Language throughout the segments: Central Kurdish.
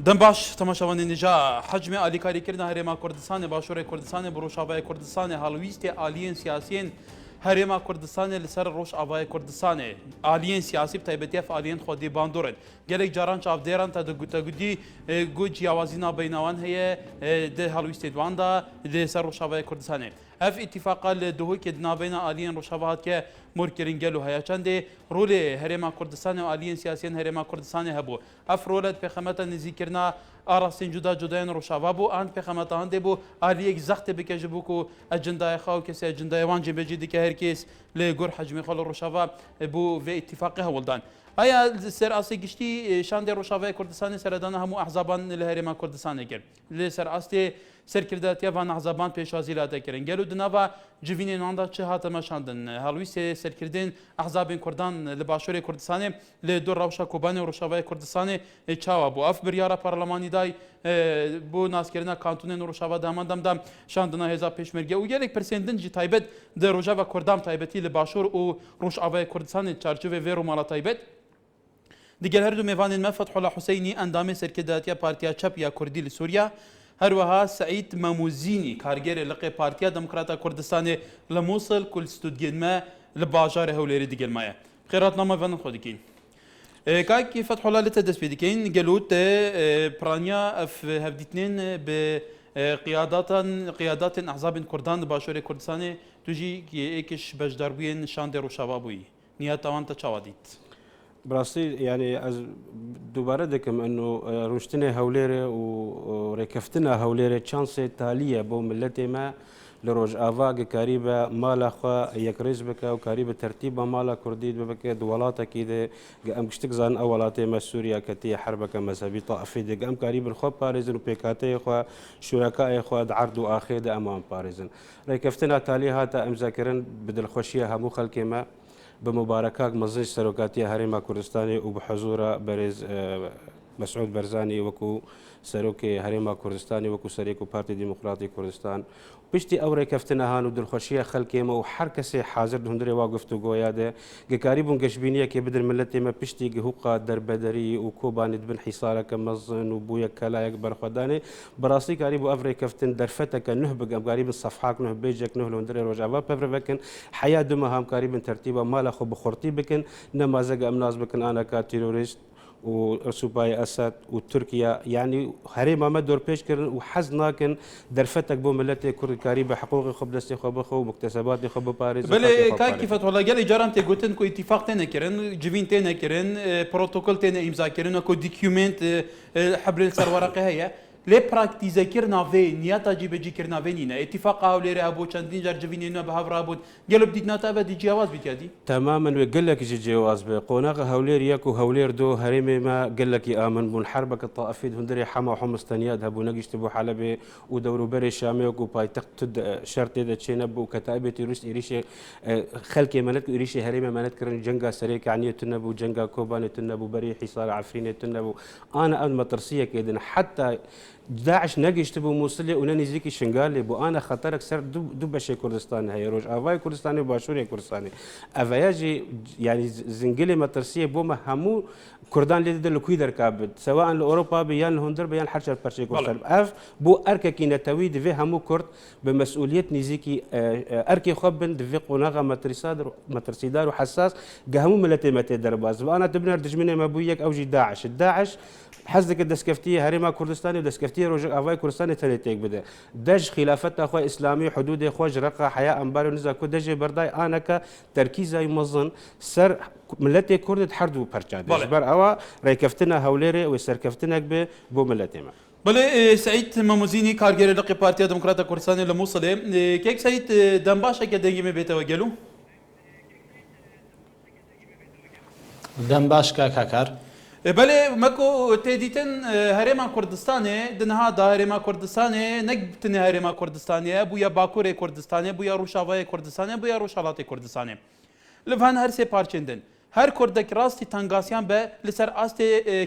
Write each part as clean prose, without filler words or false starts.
دم باش تماشاوان نجا حجم آلیکاری کردن هرما کردستان باشور کردستان بروشابای کردستان هالویست آلیین سیاسیین هرما کردستان لسر روش آبای کردستان آلیین سیاسی بتایبەتی آلیین خودی باندورن گلک جاران چاف دیران تا گوتی گوج یاوازینا بینوان هی ده هالویست دواندا ده سر روش آبای کردستان اف اتفاقا لدهوی که نابین آلیین روشابات که مرکرین گلو هیا چنده رول هرما کردستان و آلیین سیاسیین هرما کردستان هبو اف رولت پخمت نزیکرنا آراستین جدا جدایان روشابا بو آن پخمت آنده بو آلیک زخت بکش بو کو اجندای خواو کسی اجندای وانجی بجیدی که هر کس لگور حجم خال روشابا بو و اتفاقی هولدان آیا سر آسی گشتی شانده روشابای کردستان سردان همو احزابان لهرما کردستان کرد لسر آستی سرکرداتیا وان احزابان پیشازیلاته کردن گلو دنوا جوینی ناندا چه هاتما شاندن هالویس سرکردن احزاب کردان لباشور کردستان لدور روشا کوبان روشابای کردستان چاوا بو اف بریارا پارلمانی دای بو ناسکرنا کانتون روشابا داماندام دام شاندنا هزا پیشمرگه او گلک پرسندن جی تایبت در روشابا کردام تایبتی لباشور او روشابای کردستان چارچوبه ویرو مالا تایبت دیگر هر دو میوان ما فتح الله حسینی اندام سرکرداتیا پارتیا چپ یا کردی لسوریا هروها سعید ماموزینی کارگر لقی پارتیا دموکراتا کردستان لموصل کل استودگین ما لباجار هولیری دیگر مایه خیرات نامه ون خودکین كاك فتح الله لتدس بيدكين قالوت برانيا في هفديتنين بقيادات احزاب كردان باشور كردستان تجي ايكش بجداربين شاندر وشبابوي نيات اوان تشاوديت براسي يعني دوباره دكم انه روشتنا هوليره وركفتنا هوليره تشانسي تاليه بو ملتي ما لروج افاق قريبه مالا خا يكريز بك وقريبه ترتيبه مالا كرديد بك دولات كده ام كشتكزان اولات ما سوريا كتي حربك مذهبي طائفي دق ام قريب الخو باريزن وبيكاتي خو شركاء خو عرض واخيد امام باريزن ركفتنا تالي هاتا ام ذاكرن بدل خوشيه همو خلق ما بمباركات مزج سروكاتية هرما كردستاني وبحضور برز مسعود برزاني وكو سروكي هرما كردستاني وكو سريكو بارتي ديمقراطي كردستان بشتي اوري كفتنا هانو دلخوشيه خلكي ما وحركسي حاضر هندري واقفتو قوياده قريبون قشبينيه كي بدل ملتي ما بشتي هوقا دربدري وكوبان بن حصاره كمزن وبويا كلا يكبر خداني براسي قريبو افري كفتن درفتك نهبق قريب الصفحات نهبيجك نهلو هندري رجعوا بفربكن حياه دمها هم قريب ترتيبه مالا خو بخورتي بكن نمازق امناز بكن انا كتيروريست ورسوباي اسد وتركيا يعني هريما ما دور بيش كرن وحزنا كن درفتك بو ملتي كرد كاريبه حقوقي خب دستي خب خو مكتسبات خب باريس بله كيف والله قال جاران تقولتن كو اتفاق تنا كرن جبين تنا كرن بروتوكول تنا امضاء كرن كو دوكيومنت حبر السر ورقه هي لي براكتيزا كرنا في نياتا جي بجي كرنا فينينا اتفاق هاوليري ابو چندين جار جبينينا بهافرا بود قالوا بدينا تابا دي جواز بيتيادي تماما وقال لك جي جواز بقوناغ هاولير ياكو هاولير دو هريمي ما قال لك امن بون حربك الطائفي هندري حما حمص تنياد هبو نقش تبو حلبي ودورو بري شامي وكو بايتقت تد شرط ده تشينب وكتائب تيروس ايريشي خلكي منت ايريشي هريمي منت كرن جنگا سريك يعني تنبو جنگا كوبان تنبو بري حصار عفرين تنبو انا اد مطرسيه كيدن حتى داعش نقش تبو موصلي ونني زيكي شنغالي بو انا خطرك سر دو بشي كردستان هي روج افاي كردستاني وباشوري كردستاني افاياجي يعني زنجلي مترسيه بوما همو كردان اللي دل كويدر كابد سواء لاوروبا بيان هندر بيان حرشر برشي كردستان اف بو اركا نتوي دفي همو كرد بمسؤوليه نيزيكي اركي خبن دفي قناغه مترسيدار وحساس قهمو ملتي متي درباز وانا تبنر دجمني ما بويك اوجي داعش حزك الدسكفتيه هرما كردستاني ودسكفتيه روج افاي كردستاني تلتيك بدا دج خلافات اخوي اسلامي حدود اخوي جرقه حياه انبار نزا كدج برداي انا تركيز يمظن سر ملتي كرد حردو برشاد بر اوا ريكفتنا هوليري وسركفتنا بو ملتي ما بله سعید ماموزینی کارگر لقی پارتیا دموکراتا کردستان لموصله کیک سعید دنباشا که دنگی بیت و گلو دنباش کاکار بله ماكو تيديتن هرما كردستاني دنها دا هرما كردستاني نقبتن هرما كردستاني بويا باكوري كردستاني بويا روشاواي كردستاني بويا روشالاتي كردستاني لفهان هر سي پارچندن هر کردک راستی تنگاسیان به لسر آست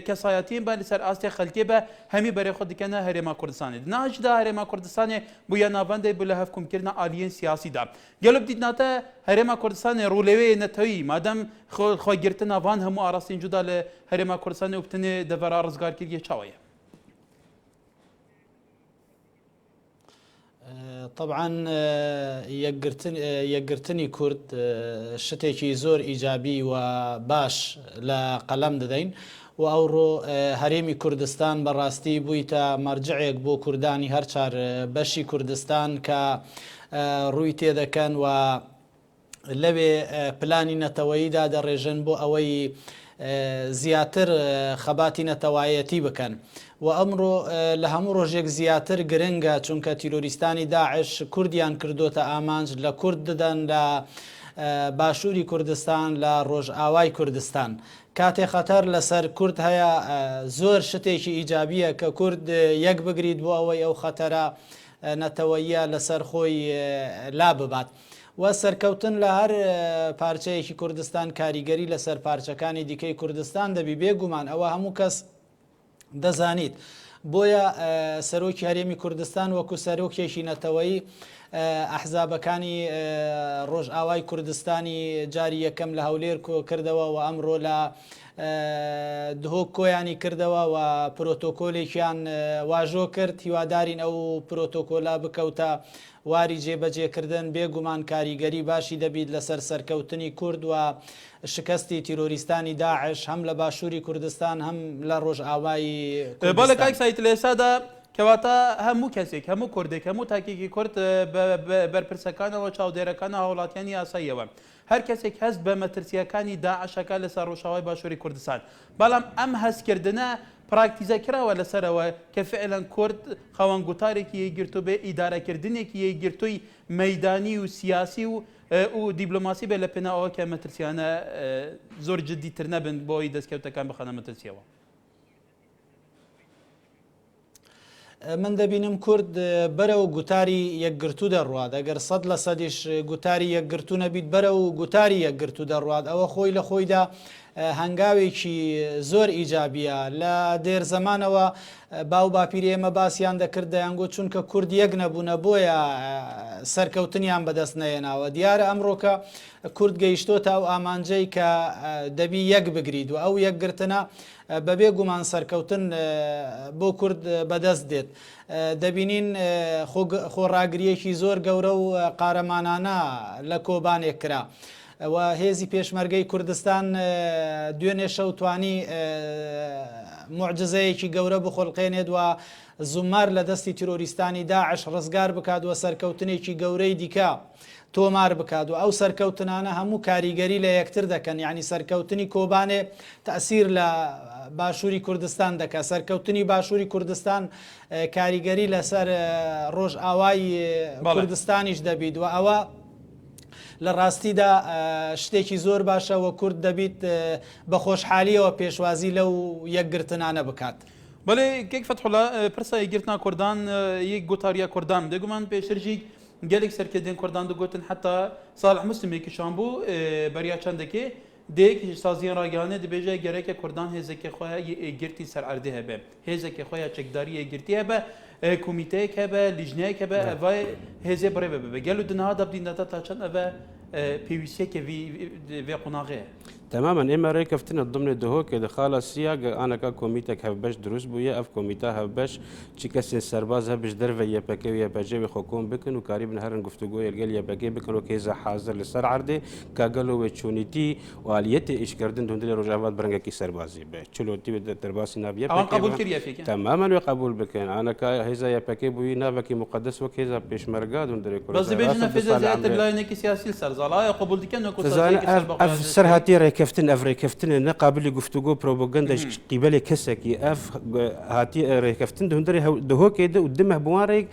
کسایتیم به لسر آست خلقی به همی برای خود کنه هرما کردستانی ناج دا هرما کردستانی بویا نابنده بله هف کم کردن آلیین سیاسی دا گلوب دید ناته هرما کردستانی رولوی نتوی مادم خو گرتن وان همو آراستین جدا ل هرما کردستانی وبتنی دورا رزگار کردی چاویه طبعا یەکگرتنی کورد شتێکی زۆر ئیجابی و باش لە قەڵەم دەدەین و ئەوڕۆ هەرێمی کوردستان بەڕاستی بوویتە مەرجعێک بۆ کوردانی هەر چار بەشی کوردستان کە ڕووی تێدەکەن و لەوێ پلانی نەتەوەییدا دەڕێژن بۆ ئەوەی زیاتر خەباتی نەتەوایەتی بکەن و ئەمڕۆ لە هەموو ڕۆژێک زیاتر گرنگە چونکە تیرۆریستانی داعش کوردیان کردوتە ئامانج لە کورد دەدەن لە باشووری کوردستان لە ڕۆژئاوای کوردستان کاتێ خەتەر لەسەر کورد هەیە زۆر شتێکی ئیجابیە کە کورد یەک بگریت بۆ ئەوەی ئەو خەتەرە نەتەوەییە لەسەر خۆی لا ببات و سەرکەوتن لە هەر پارچەیەکی کوردستان کاریگەری لەسەر پارچەکانی دیکەی کوردستان دەبی بێگومان ئەوە هەموو کەس دەزانیت بۆیە سەرۆکی هەرێمی کوردستان وەکو سەرۆکێکی نەتەوەیی ئەحزابەکانی ڕۆژئاوای کوردستانی جاری یەکەم لە هەولێر کردەوە و ئەمڕۆ لە دهۆک کۆیانی کردەوە و پرۆتۆکۆلێکیان واژۆ کرد هیوادارین ئەو پرۆتۆکۆلا بکەوتە واری جێبەجێکردن بێگومان کاریگەری باشی دەبیت لەسەر سەرکەوتنی کورد و شکستی تیرۆریستانی داعش هەم لە باشووری کوردستان هەم لە ڕۆژئاوای کوردستان. بەڵێ کاک سایت لە ئێسادا کەواتە هەموو کەسێک هەموو کوردێک هەموو تاکێکی کورد بەرپرسەکانەوە چاودێرەکانە هاوڵاتیانی یاساییەوە هەر کەسێک هەست بە مەترسیەکانی داعشەکە لەسەر ڕۆژئاوای باشووری کوردستان بەڵام ئەم هەستکردنە پراکتیزەکراوە لەسەرەوە کە فعلەن کورد خاوەنگوتارێکی یەکگرتو بێ ئیدارەکردنێکی یەکگرتووی مەیدانی و سیاسی و دیبلۆماسی بێ لە پێناوەوە کە مەترسیانە زۆر جددیتر نەبن بۆی دەستکەوتەکان بخەنە مەترسیەوە. من دەبینم کورد بەرەو گوتاری یەکگرتو دەڕوات ئەگەر 100% گوتاری یەکگرتو نەبیت بەرەو گوتاری یەکگرتو دەڕوات ئەوە خۆی لە خۆیدا هەنگاوێکی زۆر ئیجابیە لە دێر زەمانەوە باو باپیری ئێمە باسییان دەکرد دەیانگۆ چونکە کورد یەک نەبوونە بۆیە سەرکەوتنیان بەدەست نەهێناوە دیارە ئەمڕۆکە کورد گەیشتۆتە ئەو ئامانجەی کە دەبی یەک بگریت و ئەو یەکگرتنە بەبێ گومان سەرکەوتن بۆ کورد بەدەست دێت دەبینین خۆڕاگریەکی زۆر گەورە و قارەمانانە لە کۆبانێک کرا و هێزی پێشمەرگەی کوردستان دوێنێ شەوتوانی معجزەیەکی گەورە بخۆڵقێنێت و زومار لە دەستی تیرۆریستانی داعش ڕزگار بکات و سەرکەوتنێکی گەورەی دیکە تۆمار بکات و ئەو سەرکەوتنانە هەموو کاریگەری لە یەکتر دەکەن یعنی سەرکەوتنی کۆبانێ تەئسیر لە باشووری کوردستان دەکات سەرکەوتنی باشووری کوردستان کاریگەری لەسەر ڕۆژئاوای کوردستانیش دەبیت و ئەوە لە ڕاستیدا شتێکی زۆر باشەوە کورد دەبیت بە خۆشحالیەوە پێشوازی لەو یەکگرتنانە بکات. بەڵێ کێک فەتحوڵا پرسە یەکگرتنا کوردان یەک گوتاریە کوردان دەگومان پێشترژی gelek serkerdên Kurdan digotin heta Salih Muslimê kişan bû beriya çandekê dêk ji saziyên ragihanê dibêje gereke Kurdan hêzeke xwe ya girtî ser erdê hebe hêzeke xwe ya çekdariyê girtî hebe komîteyek hebe lijneyek hebe evay hêzê birêve bibe gelo di niha dabdîneta ta çend eve pêwîstiyeke vê qonaxê ye. تماما اما ريكفتنا ضمن الدهوك اذا خالص سياق انا كوميتك هبش دروس بويا اف كوميتا هبش تشيكسن سرباز هبش درفه يا باكي يا باجي حكوم بكن وقريب نهر گفتگو يلقى يا باكي بكن وكيزا حاضر لسر عرضه كاغلو وچونيتي واليتي ايش كردن دوندل رجاوات برنگا کی سربازي به چلوتي ترباسي نابيه قبول كريا فيك تماما وقبول بكن انا كهيزا يا باكي بوي نابكي مقدس وكيزا بيشمرگا دوندل كل بس بيجنا في زيات لاينك سياسي سرزالا قبول دكن وكو سرهاتي كفتن افري كفتن نقابل گفتگو پروپاگاندا قبل كسكي اف هاتي كفتن دهندري دهو كده قدامه بواريك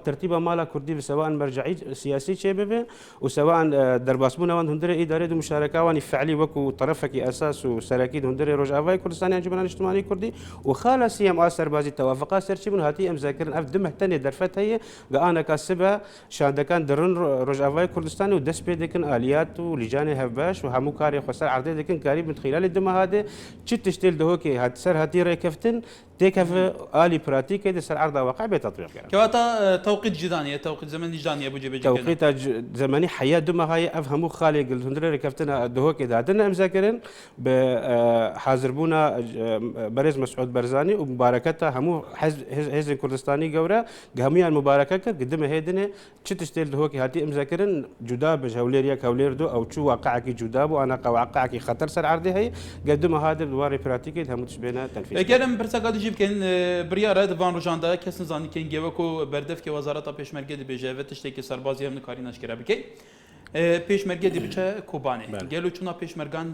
ترتيبه مالا كردي سواء مرجعي سياسي شباب وسواء درباسبونا وان هندري اداره مشاركه وان فعلي وكو طرفك اساس وسراكي هندري رجعاي كردستان جبران اجتماعي كردي وخالص يم اسر بازي توافقات سرشبون هاتي ام ذاكرن اف دمه ثاني درفت هي انا كاسبه شادكان درن رجعاي كردستان ودس بيدكن اليات ولجان هباش وهمو كاري خسر عرض لكن قريب من خلال الدم هذا شت تشتل دهوكي هات سر هاتي ري كفتن تكف آلي براتيكي دي سر عرض واقع بتطبيق يعني. كواتا توقيت جدانية توقيت زمني جدانية بوجي بيجي توقيت زمني حياة دما هاي أفهموا خالق الهندرة كفتنا الدهوك إذا عدنا مذاكرين بحاضربونا برز مسعود برزاني ومباركتها همو حزب كردستاني جورا جميع المباركات قدمها هيدنا تشتشتيل دهوك هاتي مذاكرين جداب هوليريا كولير دو أو شو واقعك جداب وأنا واقعك خطر سر عرضي هي قدمها هذا الواري براتيكي هم تشبهنا تنفيذ. كلام برسقاد يجيب كان بريارة دفان روجاندا كسن زاني كان جوكو بردف كوزارة بيشمركة دي بيجاوة تشتكي سربازي هم نكاري نشكرها بكي پێشمەرگە دیبچە کوبانێ گەلو چونا پێشمەرگان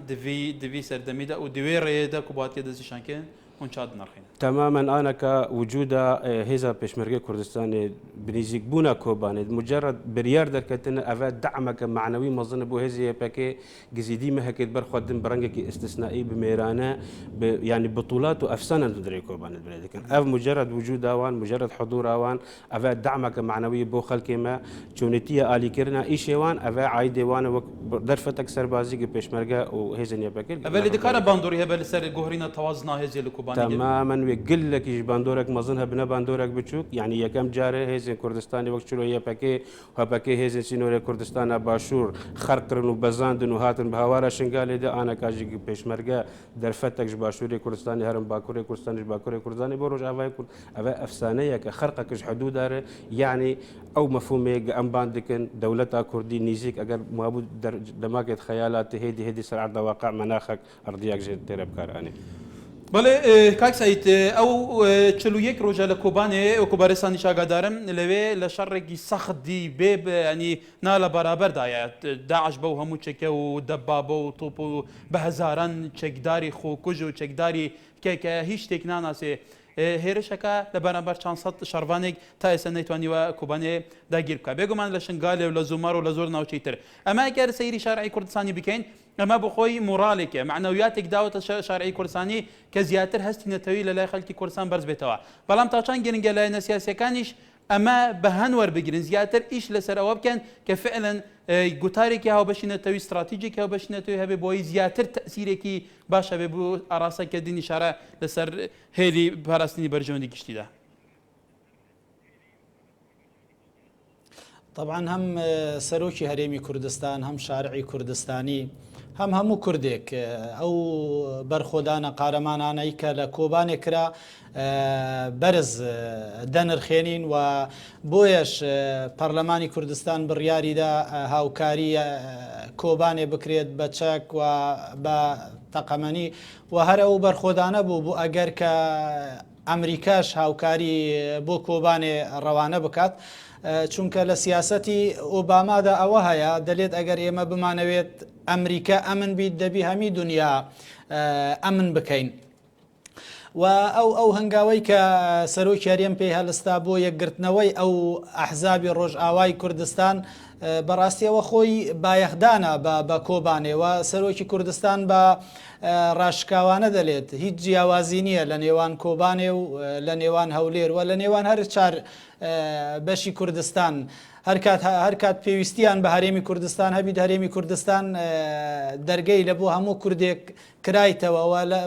دوی سەردەمیدا و دوێ ڕێدا کوباتێ دەستیشانکە هونچات نرخين تماما انا كوجود هذا بيشمركه كردستان بنيزيك بونا كوباني مجرد بريار دركتنا افاد دعمك معنوي مظن بو هذه باكي جزيدي ما هكيت برخدم برنجك استثنائي بميرانا يعني بطولات وافسانه ندري كوباني البلاد كان اف مجرد وجود اوان مجرد حضور اوان افاد دعمك معنوي بو خلق ما جونيتيه الي كرنا ايشوان افا عايدي وانا درفتك سربازي بيشمركه وهذا باكي افا اللي دكار باندوري هبل سر جوهرينا توازنا هذه الكوباني تماما ويقول لك يج باندورك مظنها بنا باندورك بتشوك يعني يا كم جاره هيزن كردستاني وقت شلو هي باكي وباكي هيزن سينوري كردستان باشور خرقرن وبزاندن وهاتن بهوارا شنغالي ده انا كاجي بيشمركه درفتك باشوري كردستاني هرم باكوري كردستاني باكوري كردستاني بروج افا افسانيه كخرقك حدود دار يعني او مفهومي ام باندكن دولتها كردي نيزيك اگر مابود دماغت خيالات هدي سرعه واقع مناخك ارضياك جد تربكاراني بله کاک سعید او چلو یک روزه لکوبانه و کوبارستانی شاگردارم لوی لشرقی سخت دی به یعنی نال برابر دایت داعش به همو چکه و دبابه و توپ و به هزاران چکداری خوکج و چکداری که هیچ تکنان است هێرشەکە لە بەرامبەر چەند سەد شەڕوانێک تا ئێستا نەیتوانیوە کوبانێ داگیر بکە بێگومان لە شنگالێ و لە زومار و لە زۆر ناوچەی تر ئەمە ئەگەر سەیری شارعی کوردستانی بکەین ئەمە بۆ خۆی مۆڕالێکە معنەویاتێک داوەتە شارعی کوردستانی کە زیاتر هەستی نەتەوەی لە لای خەڵکی کوردستان بەرز بێتەوە بەڵام تا چەند گرنگە لایەنە سیاسیەکانیش ئەمە بە هەن وەربگرن زیاتر ئیش لەسەر ئەوە بکەن کە فعلەن گوتارێکی هاوبەشینەتەوەی استراتیجێکی هاوبەشینەتەوەی هەبێ بۆی زیاتر تەسیرێکی باشە بێ بۆ ئاراسەکردنی شارە لەسەر هێلی پاراستنی بەرژەوەندی گشتیدا. طبعا هم سەرۆکی هەرێمی کوردستان هەم شارعی کوردستانی هەم هەموو کوردێک ئەو بەرخۆدانە قارەمانانەی کە لە کۆبانێ کرا بەرز دەنرخێنین و بۆیەش پەرلەمانی کوردستان بڕیاریدا هاوکاری کۆبانێ بکرێت بە چەک و بە تەقەمەنی و هەر ئەو بەرخۆدانە بوو بۆ ئەگەر کە ئەمریکاش هاوکاری بۆ کۆبانێ ڕەوانە بکات چونکە لە سیاسەتی ئۆبامادا ئەوە هەیە دەلێت ئەگەر ئێمە بمانەوێت ئەمریکا ئەمن بیت دەبی هەمی دنیا ئەمن بکەین و ئەو هەنگاوەی کە سەرۆکی هەرێم پێی هەڵستا بۆ یەکگرتنەوەی ئەو ئەحزابی ڕۆژئاوای کوردستان بەڕاستیەوە خۆی بایەخدانە بە کۆبانێەوە سەرۆکی کوردستان بە ڕاشکاوانە دەلێت هیچ جیاوازی نییە لە نێوان کۆبانێ و لە نێوان هەولێر و لە نێوان هەر چار بەشی کوردستان هەر کات پێویستیان بە هەرێمی کوردستان هەبیت هەرێمی کوردستان دەرگەی لە بۆ هەموو کوردێک کرایتەوە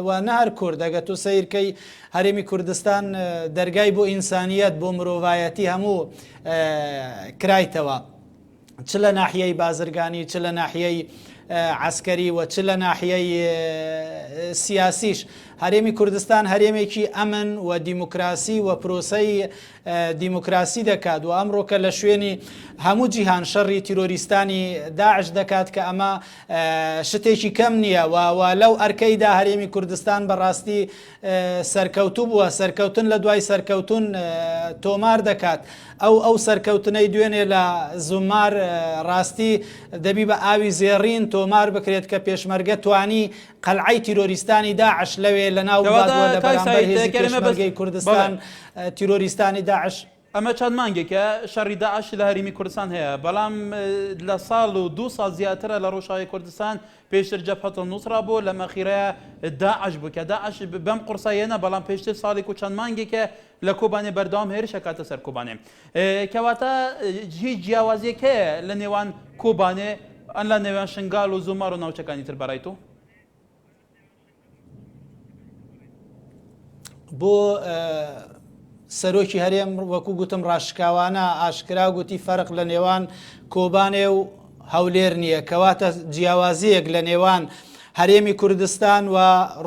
و نەهر کورد ئەگە تو سیرکەی هەرێمی کوردستان دەرگای بۆ ئینسانیەت بۆ مرۆڤایەتی هەموو کرایتەوە چ لە ناحیەی بازرگانی چ لە ناحیەی عسکەری و چ لە ناحیەی سیاسیش هەرێمی کوردستان هەرێمێکی ئەمن و دیموکراسی و پرۆسەی دیموکراسی دەکات و ئەمڕۆکە لە شوێنی هەموو جیهان شەڕی تیرۆریستانی داعش دەکات کە ئەمە شتێکی کەم نییە و لەو ئەرکەیدا هەرێمی کوردستان بەڕاستی سەرکەوتوو بووە سەرکەوتن لە دوای سەرکەوتن تۆمار دەکات ئەو سەرکەوتنەی دوێنێ لە زومار ڕاستی دەبی بە ئاوی زێڕین تۆمار بکرێت کە پێشمەرگە توانی قەلعەی تیرۆریستانی داعش لەوێ لە ناو لە بەرامبەر هێزی پێشمەرگەی کوردستان تیرۆریستانی داعش ئەمە چەند مانگێکە شەڕی داعش لە هەرێمی کوردستان هەیە بەڵام لە ساڵ و دو ساڵ زیاترە لە ڕۆژاوی کوردستان پێشتر جەبهەتە نووسرا بۆ لە مەخیرەیە داعش بوو کە داعش بەم قورساییەنە بەڵام پێشتر ساڵێک و چەند مانگێکە لە کۆبانێ بەردەوام هێرشە کاتە سەر کۆبانێ کەواتە هیچ جیاوازیەک هەیە لە نێوان کۆبانێ ئەن لە نێوان شنگال و زومار و ناوچەکانی تر بەڕای تۆ بۆ سەرۆکی هەرێم وەکو گوتم ڕاشکاوانە ئاشکرا گوتی فەرق لە نێوان کۆبانێ و هەولێر نییە کەواتە جیاوازیەک لە نێوان هەرێمی کوردستان و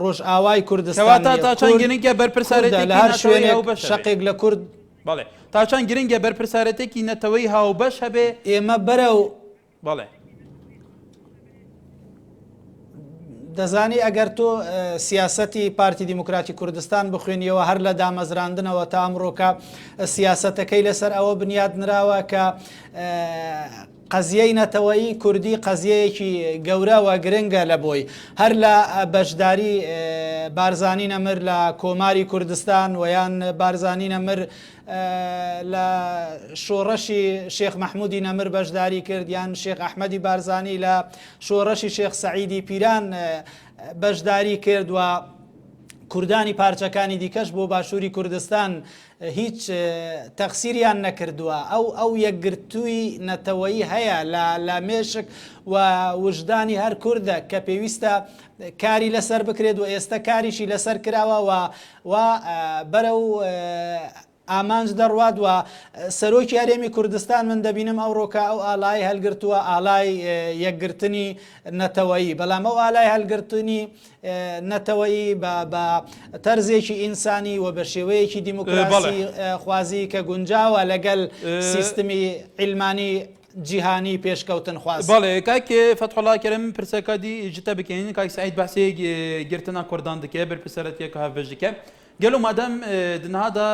ڕۆژئاوای کوردستان تا چەند گرنگە بەرپرسارەتێکی لە هەر شوێنێک هاوبەش شەقێک لە کورد بەڵێ تا چەند گرنگە بەرپرسارەتێکی نەتەوەی هاوبەش هەبێ ئێمە بەرەو بەڵێ دەزانی ئەگەر تۆ سیاسەتی پارتی دیموکراتی کوردستان بخوێنیەوە هەر لە دامەزراندنەوە تا ئەمڕۆکە سیاسەتەکەی لەسەر ئەوە بنیاد نراوە کە قەزیەی نەتەوەیی کوردی قەزیەیەکی گەورەوە گرنگە لە بۆی هەر لە بەشداری بارزانی نەمر لە کۆماری کوردستان ویان بارزانی نەمر لە شۆڕەشی شێخ مەحمودی نەمر بەشداری کرد یان شێخ ئەحمەدی بارزانی لە شۆڕەشی شێخ سەعیدی پیران بەشداری کرد و کوردانی پارچەکانی دیکەش بۆ باشووری کوردستان هیچ تەقسیریان نەکردووە ئەو یەکگرتووی نەتەوەیی هەیە لە مێشک و وجدانی هەر کووردە کە پێویستە کاری لەسەر بکرێت و ئێستا کاریشی لەسەر کراوە و بەرەو ئامانج دەڕوات و سەرۆکی هەرێمی کوردستان من دەبینم ئەوڕۆکە ئەو ئالای هەلگرتووە ئالای یەکگرتنی نەتەوەیی بەڵام ئەو ئالای هەلگرتنی نەتەوەیی بە تەرزێکی ئینسانی و بە شێوەیەکی دیموکراسی خوازی کە گونجاوە لەگەل سیستمی عیلمانی جیهانی پێشکەوتن خواست بەڵێ کاکێ فەتحوڵا کەرەم پرسەکەدی جتە بکەین کاک سعید بەحسەیە گرتنا کوردان دکە بەرپرسەرەتیەکە هەڤەژ دکە گەلو مادەم دنهادا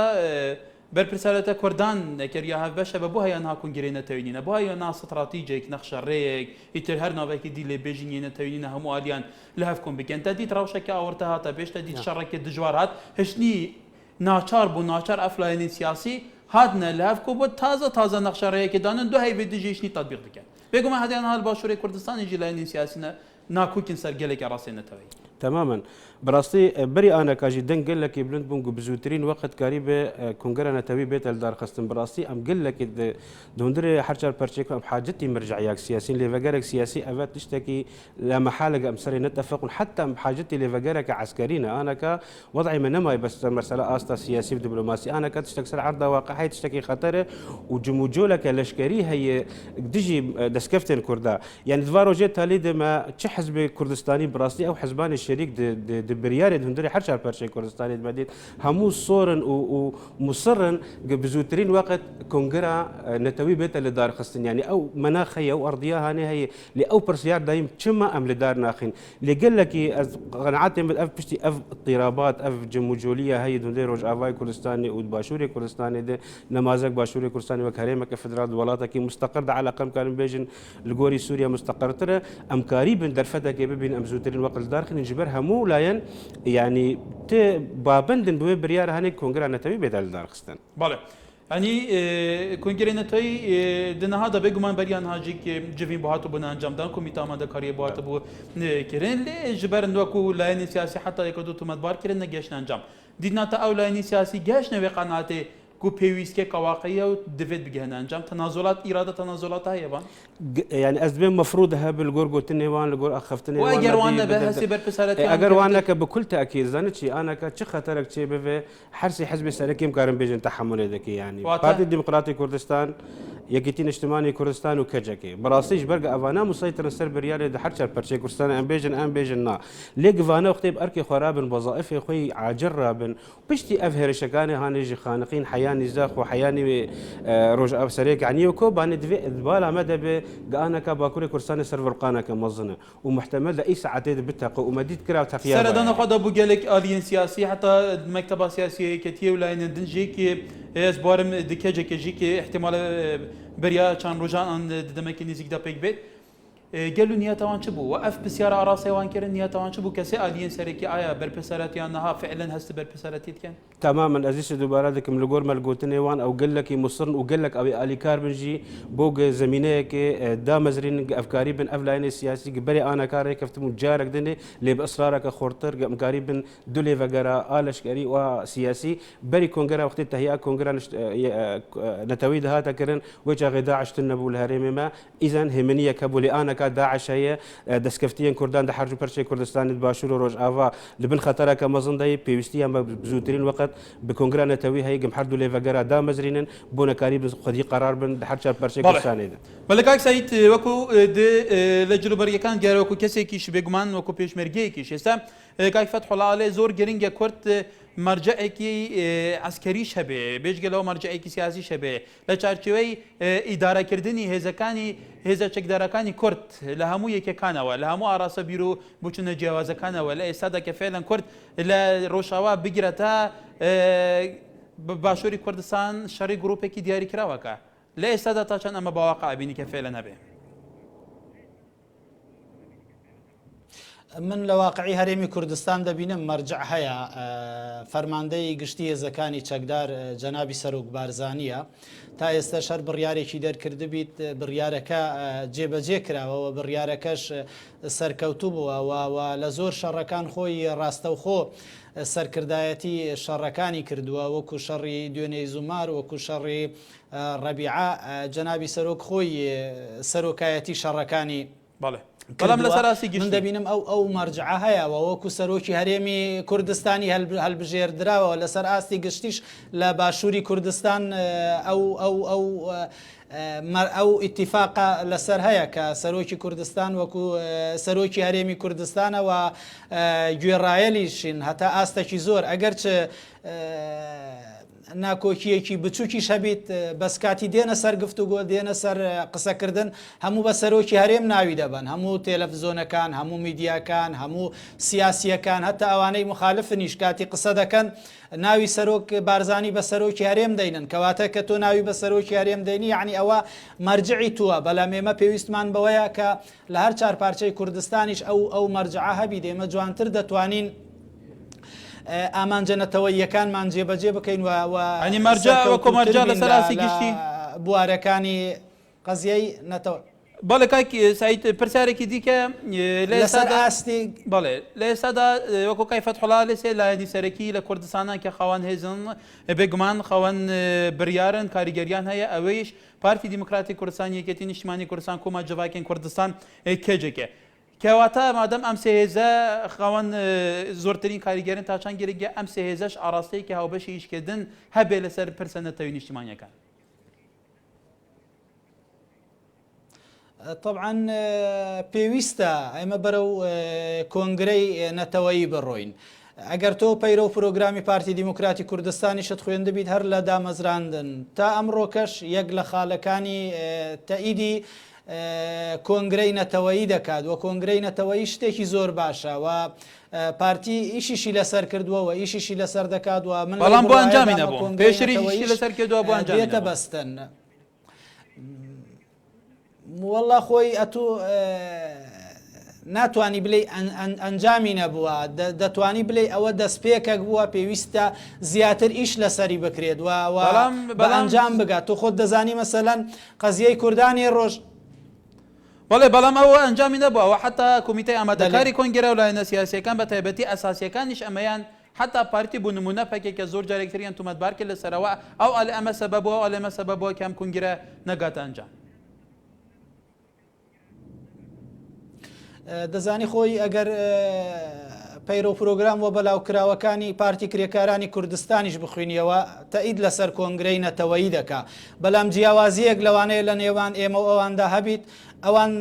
بەرپرسەرەتە کوردان نەکردیا هەڤەشە بە بۆ هەیە ناکون گرێ نەتەوینینە بۆ هەیە ناسەتراتیجێک نەخشەڕەیەک ئیتر هەر ناوێکی دی لێ بێژینی نەتەوینینە هەموو ئالیان لە هەف کۆن بکەن تا دیت ڕەوشەکە ئەوەتە هاتە پێشتە دیت شەڕێکی دژوار هات هشتنی ناچار بوو ناچار ئەفلاینی سیاسی هاتنە لە هەف کۆ بۆ تازە نەخشەڕەیەکی دانن دو هەیە دژیشنی تطبیق دکەن بێگومە هەدیان هەڵ باشووری کوردستانی ژیلاینی سیاسینە ناکوکین سەر گەلێکی ڕاستێنەتەوەی تماما براستي بري انا كاجي دن قال لك بلند بونغ بزوترين وقت قريب كونغرا نتوي بيت الدار خستن براستي ام قال لك دوندري حرشار برشيك بحاجتي مرجعياك سياسيين ليفاجارك سياسي افات تشتكي لما حالق امسري نتفق حتى بحاجتي ليفاجارك عسكريين انا كوضعي من نماي بس مساله استا سياسي ودبلوماسي انا كتشتكي عرضه واقعيه تشتكي خطر وجموجولك لشكري هي دجي دسكفتن كردا يعني دفارو جيت تاليد ما حزب كردستاني براستي او حزباني الشريك دي برياري هندري حرشار برشي كردستاني مديد همو صورن ومصرن بزوترين وقت كونغرا نتوي بيت لدار خستن يعني او مناخيه او ارضيه هاني هي لاو برسيار دايم كما ام لدار ناخين اللي قال لك قناعاتي من اف بشتي اف اضطرابات اف جمهوريه هي هندري روج افاي كردستاني وباشوري كردستاني دي نماذج باشوري كردستاني وكريمك فدرال ولاتك مستقر على قم كان بيجن الجوري سوريا مستقر ترى ام قريب درفتك بين ام زوترين وقت دار نجبرها مو لاين يعني بابندن بوي بريار هاني كونغرا نتوي بدل دار خستن بله يعني كونغرا نتوي دنا هذا بيجمان بريان هاجيك جيفين بهاتو بنا انجام دان كوميتا ما دكاري بهاتو بو كيرين لي جبرن دوكو لاين سياسي حتى يكدو تو مدبار كيرن نجيشنا انجام دينا تا او لاين سياسي جاشنا بقناته کو پیوسته کواقعیه و دوید بگهن انجام تنازلات اراده تنازلات هایی بان يعني أسباب مفروض هب الجورجو تنيوان الجور أخفتني وأجر وانا بهسي بربسالتي أجر وانا بكل تأكيد زانتشي أنا كتش خطرك شيء بفي حرسي حزب سلكيم كارم بيجن تحمل ذكي يعني بارتي الديمقراطي كردستان يكتين اجتماعي كردستان وكجكي براسيش برجع أفانا مسيطر السر بريالي ده حرشة برشة كردستان أم بيجن نا ليك فانا وقتيب أركي خرابن وظائف خوي عجرابن بشتي أفهر شكاني هاني خانقين حياني زاخ وحياني روج أبسريك يعني وكوب أنا دبالا مدى أنا كباكوري كردستان سيرفر قانا كمظنة ومحتمل أي ساعتين بتقو ومديد كرا وتقيا سردنا خدا بوجلك آلين سياسي حتى مكتبة سياسية كتير ولا ندنجيك اسبارم دكجك جيك احتمال بريا كان رجعان دمك نزيك دا بيك بيت قالوا نياتوان شبو وقف بسيارة عراسي وان كرن نياتوان شبو كسي آلين سريكي آيا بربساراتي أنها فعلا هست بربساراتي كان تماما أزيش دوبارة دكم لغور ملقوتني وان أو قال لك مصرن وقال لك أبي آلي كاربنجي بوق زمينيك دا مزرين أفكاري بن أفلاين السياسي قبري أنا كاري كفتمو جارك دني اللي بإصرارك خورتر مكاري بن دولي فقرا آلش كاري وسياسي بري كونغرا وقت التهيئة كونغرا نتويد هاتا كرن وجه غدا عشتنا بول هريمي ما إذن همنية كبولي أنا خطرەکە داعش هەیە دەستکەفتیان کوردان لە حرج و پەرچەی کوردستانی باشوور و ڕۆژئاوا لەبن خەتەرەکە مەزندایی پێویستیان بە بزووترین وەقت بە کۆنگرا نەتەوەی هەیە گەم هەردوو لێڤەگەرە دامەزرێنن بۆ نەکاری خودی قرار بن لە هەرچار پەرچەی کوردستانیدا. بەڵێ کاک سەعید وەکو لە جلوبەرگەکان دیارە وەکو کەسێکیش بێگومان وەکو پێشمەرگەیەکیش ئێستا کاک فەتحوڵڵا زۆر گرنگە کورد مەرجەیەکی عسکەریش هەبێ بێژگە لەوە مەرجەیەکی سیاسیش هەبێ لە چارچێوەی ئیدارەکردنی هێزە چەکدارەکانی کورد لە هەموو یەکەکانەوە لە هەموو ئاڕاستە بیر و بچونە جیاوازەکانەوە لە ئێستادا کە فێڵەن کورد لە ڕۆژاوا بگرێتە باشووری کوردستان شەڕی گروپێکی دیاریکراوەکە لە ئێستادا تا چەند ئەمە باواقع بینی کە فێڵە نەبێ. من لە واقعی هەرێمی کوردستان دەبینم مەرجع هەیە فەرماندەی گشتی هێزەکانی چەکدار جەنابی سەرۆک بارزانیە تا ئێستا شەر بڕیارێکی دەرکرد بیت بڕیارەکە جێبەجێ کراوەوە بڕیارەکەش سەرکەوتوو بووە لە زۆر شەڕەکان خۆی ڕاستەوخۆ سەرکردایەتی شەڕەکانی کردووە وەکو شەڕی دوێنەی زومار وەکو شەڕی ڕەبیعە جەنابی سەرۆک خۆی سەرۆکایەتی شەڕەکانی بەڵام لەسەر ڕاستی من دەبینم ئەو مەرجعە هەیەەوە وەکو سەرۆکی هەرێمی کوردستانی هەلبژێردراوە لەسەر ئاستی گشتیش لە باشووری کوردستان ئەو ئیتیفاقە لەسەر هەیە کە سەرۆکی کوردستان وەکو سەرۆکی هەرێمی کوردستانەوە گوێڕایەلیشین هەتا ئاستێکی زۆر ئەگەرچ ناکۆکیەکی بچووکی شەبیت بەسکاتی دێنە سەر گفتوگۆ دێنە سەر قسەکردن هەموو بە سەرۆکی هەرێم ناوی دەبن هەموو تێلەڤزۆنەکان هەموو میدیاکان هەموو سیاسیەکان هەتا ئەوانەی مخالفنیش کاتی قسە دەکەن ناوی سەرۆک بارزانی بە سەرۆکی هەرێم دەینن کەواتە کە تۆ ناوی بە سەرۆکی هەرێم دەینی یعنی ئەوە مەرجعی تووە بەڵام ئێمە پێویستمان بەوەیە کە لە هەر چار پارچەی کوردستانیش ئەو مەرجعە هەبی دێمە جوانتر دەتوانین ئامانجەنەتەوەی یەکانمان جێبەجێ بکەین ئەنی مەرجە وەکو مەرجە لەسەر ئاسی گشتی بوارەکانی قەزیەی نەتەوە. بەڵێ کاک سعید پرسیارێکی دیکە لەسەر ئاستی بەڵێ لە ئێستادا وەکو کای فەتحوڵڵا لێسێ لایەنی سەرەکی لە کوردستانان کە خاوەن هێزن بێگومان خاوەن بڕیارن کاریگەریان هەیە ئەوەیش پارتی دیموکراتی کوردستان یەکێتی نیشتیمانی کوردستان کۆما جڤاکێن کوردستان کێجێکێ کەواتە مادەم ئەم سێ هێزە خاوەن زۆرترین کاریگەرن تا چەند گرێگە ئەم سێ هێزەش ئاراستەیەکی هاوبەشی ئیشکردن هەبێ لەسەر پرسە نەتەوەی نیشتیمانیەکان. طبعا پێویستە ئێمە بەرەو کۆنگرەی نەتەوەیی بڕۆین ئەگەر تۆ پەیرە و پرۆگرامی پارتی دیموکراتی کوردستانی شت خوێندە بیت هەر لە دامەزراندن تا ئەمڕۆکەش یەک لە خاڵەکانی تەئیدی کۆنگرەی نەتەوەیی دەکات و کۆنگرەی نەتەوەیی شتێکی زۆر باشە و پارتی ئیشیشی لەسەر کردووەوە ئیشیشی لەسەر دەکاتوە من بەڵام بۆ ئەنجامی نەبوو پێشتریشی لەسەر کردووە بۆ ئەنجام بێتە بەستن وەڵڵا خۆی ئەتوو ناتوانی بڵێ ئەنجامی نەبووە دەتوانی بڵێ ئەوە دەستپێکێک بووە پێویستە زیاتر ئیش لەسەری بکرێت بە ئەنجام بگات تۆ خۆت دەزانی مەسەلەن قەزیەی کوردانی ڕۆژ بەڵێ بەڵام ئەوە ئەنجامی نەبووە حتا کۆمیتەی ئامادەکاری کۆنگرە و لایەنە سیاسیەکان بە تایبەتی ئەساسیەکانیش ئەمەیان حتا پارتی بوو نمونە پەکێکە زۆر جارێکتریان تومەتبار کرد لەسەرەوە ئەو ئەمە سەبەبەوە ئەمە سەبەبەوە کەم کۆنگرە نەگاتە ئەنجام. دەزانی خۆی ئەگەر پەیرە و پرۆگرام و بەلاوکراوەکانی پارتی کرێکارانی کوردستانیش بخوێنیەوە تەئید لەسەر کۆنگرەی نەتەوەیی دەکا بەڵام جیاوازیەک لەوانەیە لە نێوان ئێمە و ئەواندا هەبیت ئەوان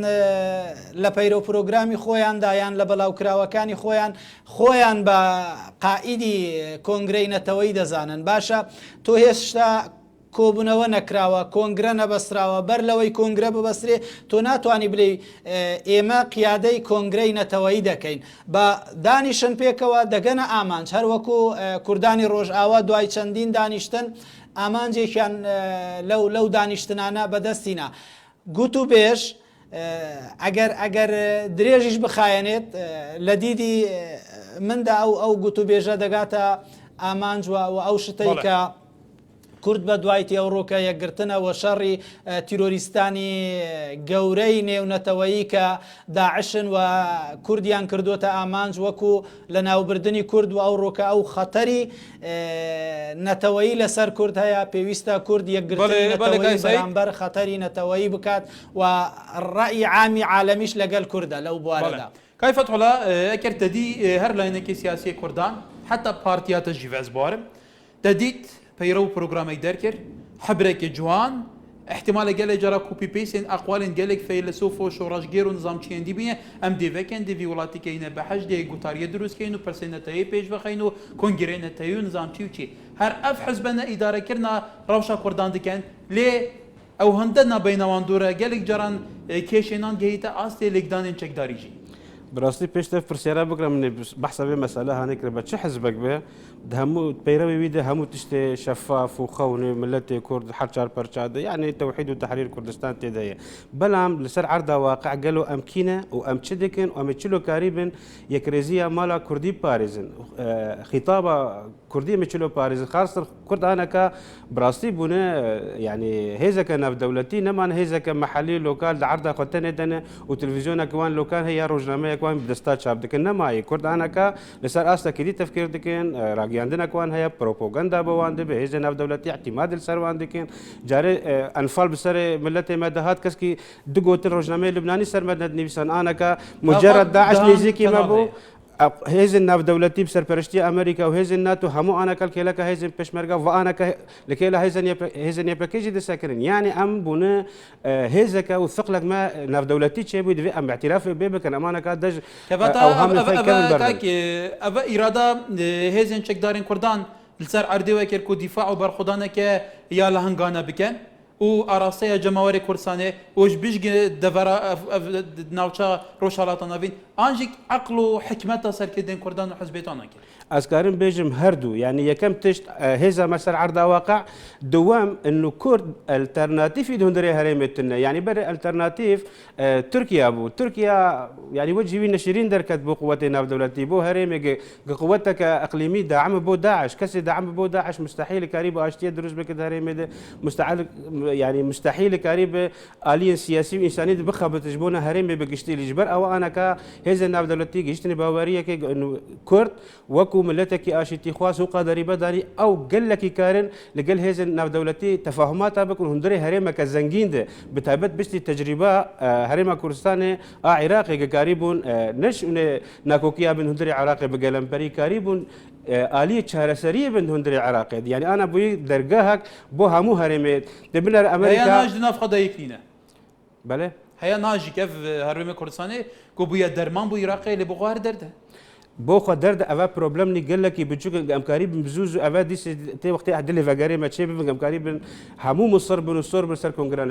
لە پەیرە و پرۆگرامی خۆیاندایان لە بەلاوکراوەکانی خۆیان بە قائیدی کۆنگرەی نەتەوەیی دەزانن باشە تۆ هێشتا کۆبوونەوە نەکراوە کۆنگرە نەبەستراوە بەر لەوەی کۆنگرە ببەسترێ تۆ ناتوانانی بڵێ ئێمە قیادەی کۆنگرەی نەتەوەیی دەکەین بە دانیشن پێکەوە دەگەنە ئامانج هەروەکو کوردانی ڕۆژئاوا دوای چەندین دانیشتن ئامانجێکیان لەو دانیشتنانە بەدەستینە گوت و بێژ ئەگەر درێژیش بخایەنێت لە دیدی مندا ئەو گوت و بێژە دەگاتە ئامانج و ئەو شتەی کە کورد بە دوایتی ئەوڕۆکە یەکگرتنەوە شەڕی تیرۆریستانی گەورەی نێونەتەوەیی کە داعشن و کوردیان کردوتە ئامانج وەکو لە ناوبردننی کورد و ئەوڕۆکە ئەو خەتەری نەتەوەیی لەسەر کورد هەیە پێویستە کورد یەکگرتنی بەرامبەر خەتەری نەتەوەیی بکات و ڕای عامی عالەمیش لەگەل کووردە لەو بوارەدا. كيف فتح الله اكر تدي هر لاينك سياسي كردان حتى بارتيات الجيفاز بوارم تديت بيرو بروجرام يدركر حبرك جوان احتمال قال جرى كوبي بيسن اقوال قالك فيلسوف وشوراش غير ونظام تشين دي بيه ام دي فيكن دي فيولاتي كاينه بحج دي غوتاريه دروس كاينو برسنتاي بيج بخاينو كونغرينا تايو نظام تشي هر اف حزبنا اداره كرنا روشا كردان دكان ليه او هندنا بينوان دوره قالك جران كيشينان جهيتا استي ليكدان تشك داريجي براستی پێشتە پرسیارە بکرم بەحسە بێ مەسەلە هەنێکرە بە چه حزبك بێ هەموو پەیرەوی ویدە هەموو تشتێ شەفاف و خەونێ ملەتێ کورد هەرچار پەرچادە یعنی تەوحید و تەحریر کوردستان تێدایە بەڵام لەسەر عەردا واقع گەلو ئەمکینە و ئەم چ دەکەن و ئەمە چلۆکاری بن یەکرێزیە مالا کوردی پارێزن خیتابە کوردی مچلۆ پارێزن خاصتر کوردانەکە براستی بوونە یعنی هێزەکە ناودەوڵەتی نەمان هێزەکە مەحەلی لۆکال لە عەردا خۆ تەنێدەنە و تەلڤیزیۆنەکەوان لۆکال هەیە ڕۆژنامەیەکوان دەستا چاپ دەکەن نەمایە کوردانەکە لەسەر ئاستەکردی تەفکر دەکەن ڕاگەاندنەکەوان هەیە پرۆپۆگەندا بەوان دەبێ هێزە ناودەوڵەتی احتیماد لەسەروان دەکەن جارێ ئەنفال بەسەر ملەتێ مە دەهات کەسکی دوگوتن ڕۆژنامەی لوبنانی سەرمەدە نویسان ئانەکە مجرد داعش نزیکی مەبوو هێزن ناودەوڵەتی بسەرپەرشتی ئەمریکا و هێزن ناتو هەموو ئانەکەل کێلەکە هێزن پێشمەرگە و ئانەکە لەکێ لە هێزن یەپەکەیی دەسەکردن یعنی ئەم بوونە هێزەکە و ثقلك ما ناودەوڵەتی چێ بووی دەبێ ئەم اعترافی بێ بکەن ئەمانەکە دەژ ئەvە ئیرادا هێزن چەکدارین کوردان لەسەر ئەردێوەکرد و دیفاع و بەرخودانێکە یا لە هەنگانە بکەن و ئاراستەیە جەماوەری کورسانێ وش بژگ دەڤرا ناوچە ڕۆژهڵاتە ناوین ئانجێک عەقڵ و حکمەتە سەرکردن کوردان و حزبێتانە کرد ئەسکارم بێژم هەردوو یعنی یەکەم تشت هێزە مەسەر عەردا واقع دوام انه کورد ئەلتەرناتیفی هەندێک هەرێمێتنە یعنی بەرێ ئەلتەرناتیف تورکیا بوو تورکیا یعنی وەجهوی نەشرین دەرکەت بۆ قووەتی ناودەوڵەتی بۆ هەرێمێک قووەتەکە ئەقلیمی داعم بۆ داعش کەسی داعم بۆ داعش مستحیل کاری بۆ ئاشتیە دروست بکرد هەرێمێدە يعني مستحيل كاريب آلية سياسي وإنساني بخبطش بونا هرم بقشتي الجبر أو أنا كهذا الناف دولتي قشتني باورية كإنه كرد وكو ملتك آشتي خواص وقادري بداري أو قال لك كارن لقال هذا الناف دولتي تفاهمات بكون هندري هرم كزنجين ده بتابت بشتي تجربة هرم كردستان عراقي كاريبون نش ناكوكيا بن هندري عراقي بقلم بري كاريبون آلية شهرسرية بن هندري عراقي يعني أنا بوي درجاهك بو همو هرمت دبنا أمريكا هي ناجي ناف خدايك لينا بله هي ناجي كيف هرمي كردستاني كو بويا درمان بو عراقي اللي بغوار درده بۆ خۆ دەردە ئەوە پرۆبلەمنی گەلێکی بچووکە ئەمکاری بن بزوز و ئەوە دیسێ تێ وەختی عدلی ڤەگەرێ مەچێ ببن ئەمکاری بن هەموو مصر بن و سۆر بن سەر کۆنگرە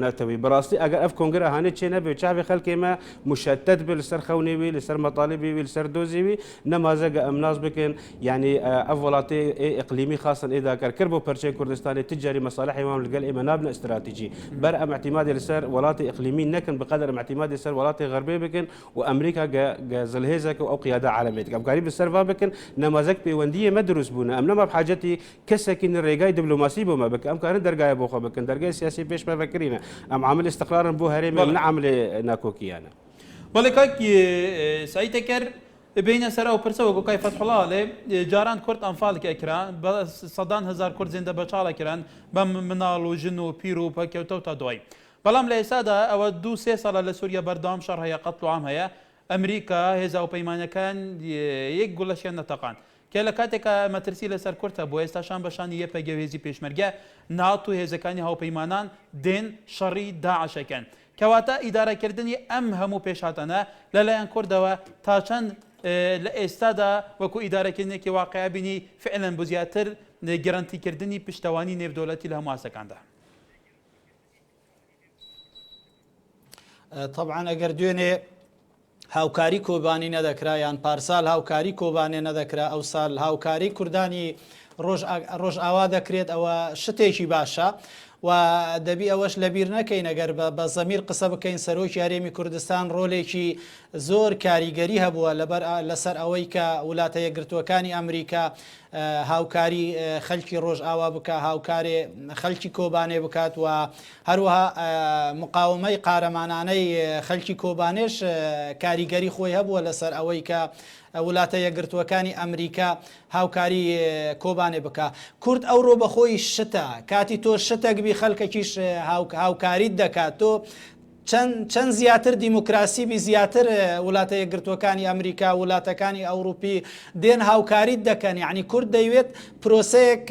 ناتەوەی بەڕاستی ئەگەر ئەف کۆنگرە هانێت چێ نەبێ چاوی خەڵکێمە مشتت بێ لەسەر خەونێوی لەسەر مەطالبی لەسەر دۆزیوی نەمازەگە ئەم ناز بکەن یعنی ئەف وڵاتی ئیقلیمی خاصن ئێداکار کرد بۆ پەرچەی کوردستانی تجاری مەصالحی وام لەگەڵ ئێمە نابنە استراتیجی بەر ئەم اعتیمادی لەسەر وڵاتی ئیقلیمی نەکەن بەقەدر ئەم اعتیمادی لەسەر وڵاتی غەربی بکەن و ئەمریکا گەزلهێزەکە و ئەو قیادە عالەمێتەکە ئەمکاری بسەر بکن نمازك بيوندية مدروس بونا أم نما بحاجتي كسكين الرجاي دبلوماسي بوما بك أم كان درجاي بوخا بكن درجاي سياسي بيش ما فكرينا أم عمل استقرار بو هريم من عمل ناكوكيانا ولكن سايتكر بين سرا وبرسا وكاي فتح الله له جاران كرد انفال كاكران صدان هزار كرد زنده بچالا كران بم منالو جنو بيرو باكيوتو تا دوي بلام ليسادا او دو سي سال لسوريا بردام شهر هي قتل عام هي امريكا هزا وبيمان كان يقول لشان نتقان كلكاتك مترسي لسر كرتا بو استشان بشان يبقى جويزي بيشمرجه ناتو هزا كان هاو بيمانان دين شري داعش كان كواتا اداره كردني ام همو بيشاتنا للايان كردوا تاشان لاستادا وكو اداره كردني كي واقع بني فعلا بزياتر جرانتي كردني بشتواني نيف دولتي لها مؤسسه طبعا اگر دوێنێ هاوکاری کۆبانی نەدەکرا یان پارسال هاوکاری کۆبانێ نەدەکرا ئەو ساڵ هاوکاری کوردانی ڕۆژ ئاوا دەکرێت ئەوە شتێکی باشە و دەبی ئەوەش لەبیر نەکەین ئەگەر بە زەمیر قسە بکەین سەرۆکی هەرێمی کوردستان ڕۆلێکی زۆر کاریگەری هەبووە لەسەر ئەوەی کە وڵاتە یەکگرتووەکانی ئەمریکا هاوکاری خەلکی ڕۆژئاوا بکە هاوکارێ خەلکی کۆبانێ بکات و هەروەها مقاومەی قارەمانانەی خەلکی کۆبانێش کاریگەری خۆی هەبووە لەسەر ئەوەی کە وڵاتە یەکگرتووەکانی ئەمریکا هاوکاری کۆبانێ بکە. کورد ئەوڕۆ بەخۆی شتە کاتی تۆ شتێکبی خەڵکەکیش هاوکاریت دەکات تۆ چەند زیاتر دیموکراسیبی زیاتر وڵاتە یەکگرتووەکانی ئەمریکا وڵاتەکانی ئەوروپی دێن هاوکاریت دەکەن یعنی کورد دەیوێت پرۆسەیەک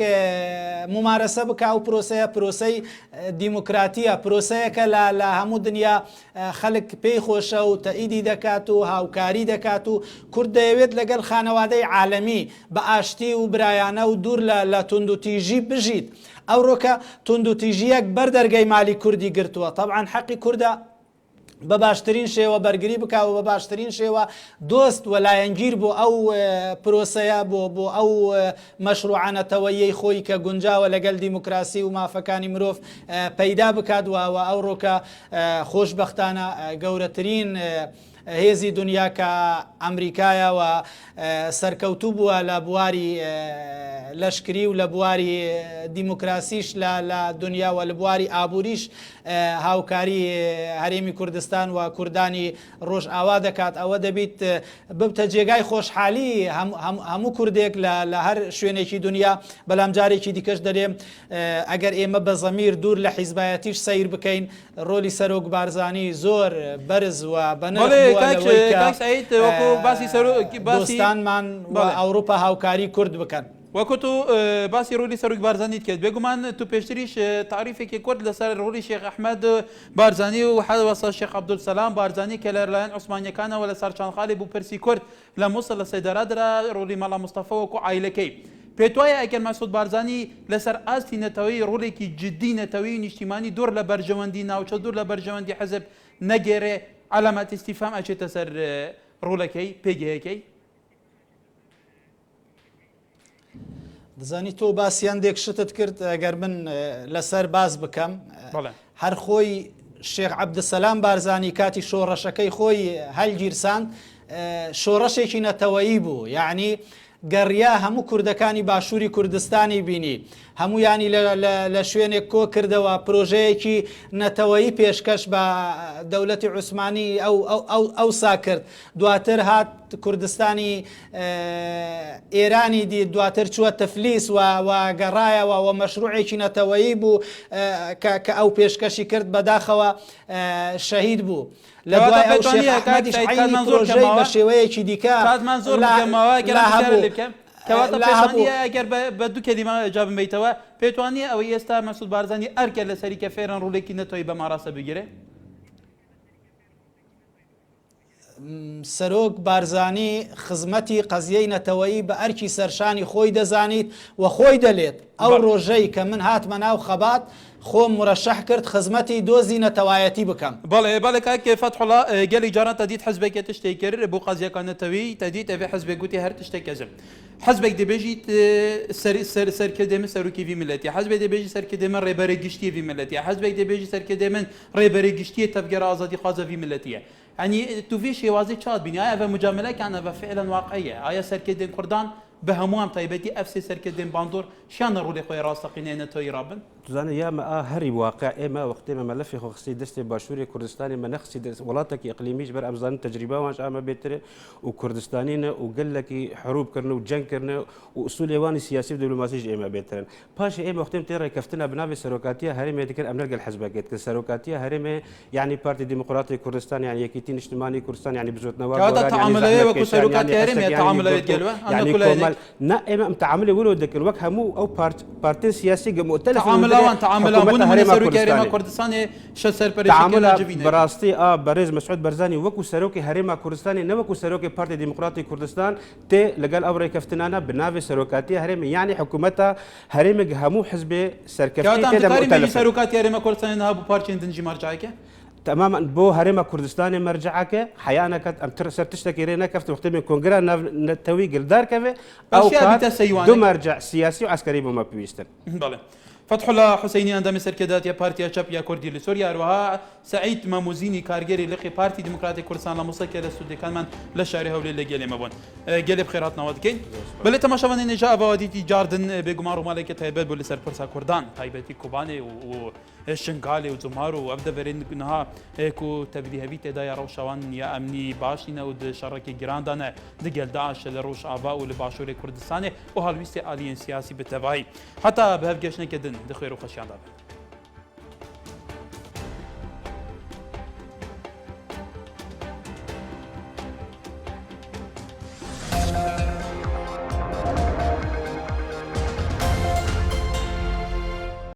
ممارەسە بکە و پرۆسەی دیموکراتیە پرۆسەیەکە لە هەموو دنیا خەڵک پێی خۆشە و تەئیدی دەکات و هاوکاری دەکات و کورد دەیەوێت لەگەڵ خانەوادەی عالەمی بە ئاشتی و برایانە و دوور لە توندوتیژی بژیت. ئەوڕۆکە توندوتیژیەک بەردەرگەی مالی کوردی گرتووە طبعاً حەقی کووردە بە باشترین شێوە بەرگری بکاوە بە باشترین شێوە دۆست و لایەنگیر بۆ ئەو پرۆسەیە بۆ ئەو مەشروعانەتەوەیەی خۆی کە گونجاوە لەگەڵ دیموکراسی و مافەکانی مرۆڤ پەیدا بکات و ئەوڕۆکە خۆشبەختانە گەورەترین هێزی دنیا کە ئەمریکایە و سەرکەوتوو بووە لە بواری لەشکری و لە بواری دیموکراسیش لە دنیا و لە بواری ئابووریش هاوکاری هەرێمی کوردستان و کوردانی ڕۆژئاوا دەکات ئەوە دەبیت ببتە جێگای خۆشحالی هەموو کوردێک لە هەر شوێنێکی دنیا بەڵام جارێکی دیکەش دەرێم ئەگەر ئێمە بە زەمیر دوور لە حیزبایەتیش سیر بکەین ڕۆلی سەرۆک بارزانی زۆر بەرز و بەنرخ دۆستانمان و ئەوروپا هاوکاری کورد بکەن. وەکو تو باسی ڕۆلی سەرۆک بارزانیت کرد بێگومان تو پێشتریش تعریفێکی کورد لەسەر ڕۆلی شێخ ئەحمەد بارزانی و حەوەسە شێخ عەبدولسەلام بارزانی کە لەلایەن عوسمانیەکانەوە لە سەرچانخالی بوو پرسی کورد لە مووسڵ لە سەیدەرادرا ڕۆلی مەڵا مستەفە وەکو عایلەکەی پێت وایە ئەگەر مەسعود بارزانی لەسەر ئاستی نەتەوەی ڕۆلێکی جددی نەتەوەی نیشتیمانی دوور لە بەرژەوەندی ناوچە دوور لە بەرژەوەندی حەزب نەگێڕێ علامات استیفام ئەچێتە سەر ڕۆلەکەی پێگەیەکەی دەزانی تۆ باسییاندێک شتت کرد ئەگەر من لەسەر باز بکەم هەر خۆی شێخ عەبدولسەلام بارزانی کاتی شۆڕەشەکەی خۆی هەلگیرساند شۆڕەشێکی نەتەوەیی بوو یعنی گەڕیا هەموو کوردەکانی باشووری کوردستانی بینی هەموویانی لە شوێنێک کۆ کردەوە پرۆژەیەکی نەتەوەیی پێشکەش بە دەوڵەتی عوسمانی ئەو سا کرد دواتر هات کوردستانی ئێرانی دی دواتر چووە تەفلیس و گەڕایەوە و مەشروعێکی نەتەوەیی بوو کە ئەو پێشکەشی کرد بەداخەوە شەهید بوو. لە دوای ئەو شێخ ئەحمەدیش عینی پرۆژەی بە شێوەیەکی دیکە کەواتە پێشانیە ئەگەر بە دوو کەلیمە جا بمەیتەوە پێت وانیە ئەوەی ئێستا مەسعود بارزانی ئەرکە لەسەری کە فێران ڕوولێکی نەتەوەی بە ماڕاستە بگیرێ سەرۆک بارزانی خزمەتی قەزیەی نەتەوەیی بە ئەرکی سەرشانی خۆی دەزانیت و خۆی دەلێت ئەو ڕۆژەی کە من هاتمە ناو خەبات خۆم مرەشەح کرد خزمەتی دۆزی نەتەوایەتی بکەم. بەڵێ کاکێ فەتحوڵا گەلی جاران تەدیت حەزبێکە تشتێک کرد بۆ قەزیەکان نەتەوەیی تەدیت ئەوێ حەزبێک گوتی هەر تشتێک کەزم حەزبێک دەبێژیت سەرکردێمە سەرۆکیوی ملەتی حەزبێک دەبێژی سەرکردێمە ڕێبەرە گشتیوی ملەتی حەزبێک دەبێژی سەرکردێمن ڕێبەرە گشتیە تەبگەرە ئازادی خوازەوی ملەتیە يعني تو في شێوازی چات بینی ئایا مجاملەکان ئەوە فعلا واقعیە ئایا سەرکردێن کوردان بە هەمووان تایبەتی ئەفسی سەرکردێن باندۆر شیانە ڕوولی خۆی ڕاستەقینێنێتەوەی ڕابن تزانە یامە هەری واقع ئێمە وەختێمە مەلەفی خۆخستی دەستی باشووری کوردستانی مەنەخسی وڵاتێکی ئەقلیمیش بەر ئەمزان تەجریباوانش ئامە بێترێ و کوردستانینە و گەلێکی حروبکردن و جەنگکردن و ئوسوولێوانی سیاسی و دیپلۆماسیش ئێمە بێترن پاشە ئێمە وەختێم تێ ڕێکەفتنە بناوی سەرۆکاتیە هەرێمێ دیکرد ئەم نەرگەل حەزبەکێت کە سەرۆکاتیە هەرێمێ یعنی پارتی دیموکراتی کوردستان یعنی یەکێتی نیشتیمانی کوردستان یعنی بزۆتنەوە وەکو سەرۆکاتی هەرێمێ تەعاملەوێت گەلوە نا ئێمە ئەم تەعاملی ولو دەکرد وەک هەموو ئەو پارتین سیاسی گەمۆتەلە بەڕاستی بەڕێز مەسعود بەرزانی وەکو سەرۆکی هەرێما کوردستانی نەوەکو سەرۆکی پارتی دیموکراتی کوردستان تێ لەگەڵ ئەو ڕێکەفتنانە بناوی سەرۆکاتی هەرێمی یعنی حکوومەتە هەرێمێک هەموو حزبێ سەرکەفتی سەرۆکاتی هەرێمە کوردستانی هەبوو پارچێن دنجی مارجایکە تماما بۆ هەرێمە کوردستانی مەرجعەکە حیانەکەت ئەم سەر تشتێکی رێ نەکەفت وەختێ کۆنگرا نەتەوەی گلدارکەوێ ئەو دو مەرجع سیاسی و عسکەری بۆمە پێویستن. بەڵێ فتح الله حسيني اندام سركدات يا بارتي شاب يا كردي لسوريا روها سعيد ماموزيني كارجري لقي بارتي ديمقراطي كردستان لموسيقى للسودي كان من للشعري هولي اللي جالي مبون جالي بخيراتنا ودكين بل تماشا من نجا بواديتي جاردن بيغمارو مالك تايبل بول سر فرسا كردان تايبتي كوباني و الشنغالي وزمارو وابدا برين نها كو تبدي هبيت دا يا روشوان يا امني باشينا ود شركه جراندانا دجل داعش لروش ابا ولباشوري كردستان وهالويستي الين سياسي بالتبعي حتى بهف جيشنا كدن دخيرو خشيان دابا